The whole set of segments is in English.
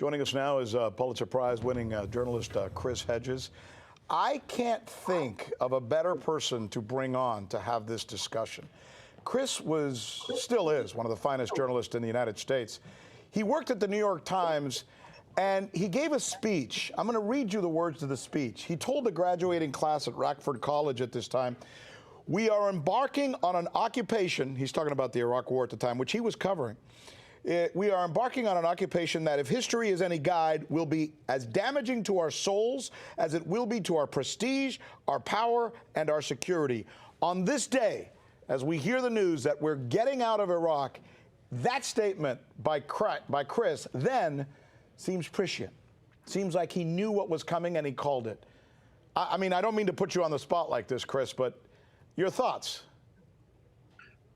Joining us now is Pulitzer Prize-winning journalist Chris Hedges. I can't think of a better person to bring on to have this discussion. Chris still is one of the finest journalists in the United States. He worked at the New York Times, and he gave a speech. I'm going to read you the words of the speech. He told the graduating class at Radford College at this time, "We are embarking on an occupation," he's talking about the Iraq War at the time, which he was covering. "We are embarking on an occupation that, if history is any guide, will be as damaging to our souls as it will be to our prestige, our power, and our security." On this day, as we hear the news that we're getting out of Iraq, that statement by Chris then seems prescient. Seems like he knew what was coming and he called it. I mean, I don't mean to put you on the spot like this, Chris, but your thoughts?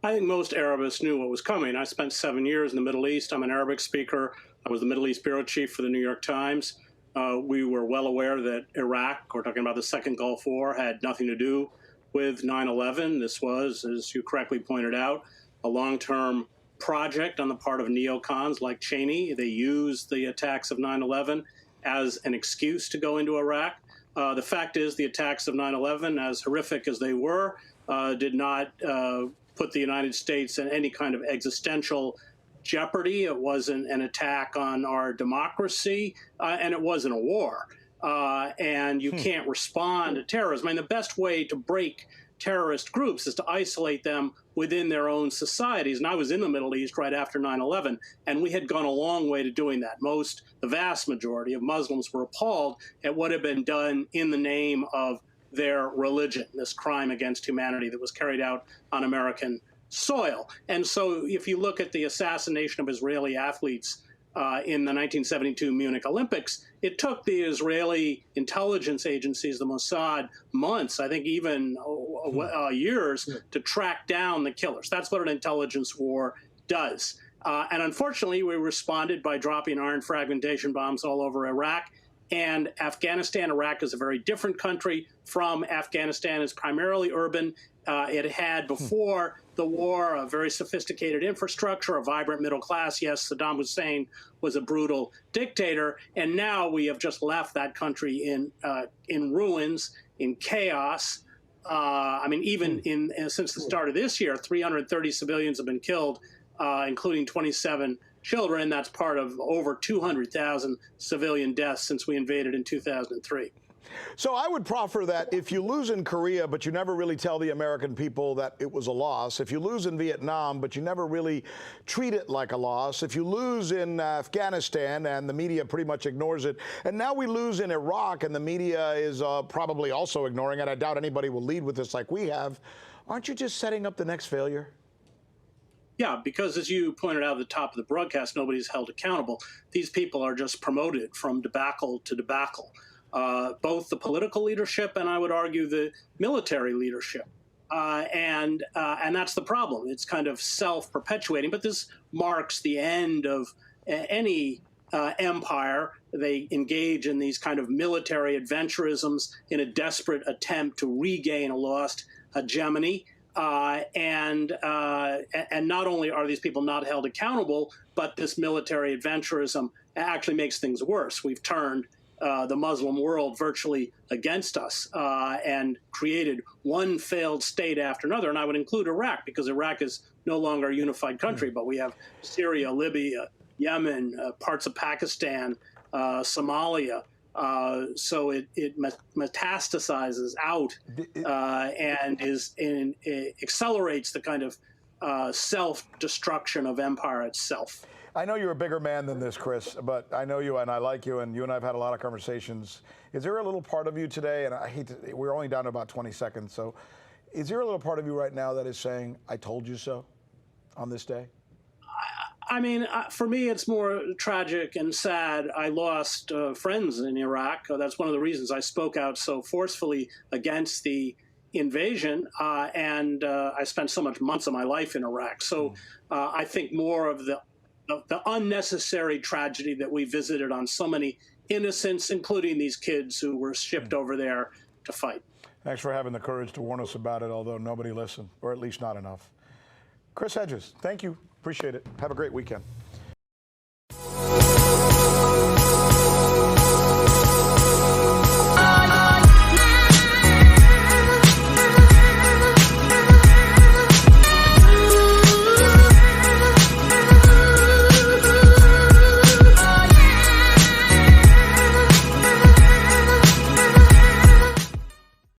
I think most Arabists knew what was coming. I spent 7 years in the Middle East. I'm an Arabic speaker. I was the Middle East bureau chief for the New York Times. We were well aware that Iraq, we're talking about the Second Gulf War, had nothing to do with 9/11. This was, as you correctly pointed out, a long-term project on the part of neocons like Cheney. They used the attacks of 9/11 as an excuse to go into Iraq. The fact is, the attacks of 9/11, as horrific as they were, did not put the United States in any kind of existential jeopardy. It wasn't an attack on our democracy, and it wasn't a war. And you can't respond to terrorism. I mean, the best way to break terrorist groups is to isolate them within their own societies. And I was in the Middle East right after 9/11, and we had gone a long way to doing that. The vast majority of Muslims were appalled at what had been done in the name of their religion, this crime against humanity that was carried out on American soil. And so if you look at the assassination of Israeli athletes in the 1972 Munich Olympics, it took the Israeli intelligence agencies, the Mossad, months, I think even years, to track down the killers. That's what an intelligence war does. And unfortunately, we responded by dropping iron fragmentation bombs all over Iraq. And Afghanistan. Iraq is a very different country from Afghanistan. It's primarily urban. It had, before the war, a very sophisticated infrastructure, a vibrant middle class. Yes, Saddam Hussein was a brutal dictator. And now we have just left that country in ruins, in chaos. I mean, even since the start of this year, 330 civilians have been killed, including 27 children. That's part of over 200,000 civilian deaths since we invaded in 2003. So I would proffer that if you lose in Korea, but you never really tell the American people that it was a loss, if you lose in Vietnam, but you never really treat it like a loss, if you lose in Afghanistan and the media pretty much ignores it, and now we lose in Iraq and the media is probably also ignoring it, I doubt anybody will lead with this like we have, aren't you just setting up the next failure? Yeah, because as you pointed out at the top of the broadcast, nobody's held accountable. These people are just promoted from debacle to debacle, both the political leadership and I would argue the military leadership. And that's the problem. It's kind of self-perpetuating, but this marks the end of any empire. They engage in these kind of military adventurisms in a desperate attempt to regain a lost hegemony. And not only are these people not held accountable, but this military adventurism actually makes things worse. We've turned the Muslim world virtually against us and created one failed state after another. And I would include Iraq, because Iraq is no longer a unified country, but we have Syria, Libya, Yemen, parts of Pakistan, Somalia. So it metastasizes out and accelerates the kind of self-destruction of empire itself. I know you're a bigger man than this, Chris, but I know you and I like you, and you and I have had a lot of conversations. Is there a little part of you today, and I hate to, we're only down to about 20 seconds, so is there a little part of you right now that is saying, I told you so on this day? I mean, for me, it's more tragic and sad. I lost friends in Iraq. That's one of the reasons I spoke out so forcefully against the invasion, and I spent so much months of my life in Iraq. So I think more of the unnecessary tragedy that we visited on so many innocents, including these kids who were shipped over there to fight. Thanks for having the courage to warn us about it, although nobody listened, or at least not enough. Chris Hedges, thank you. Appreciate it. Have a great weekend.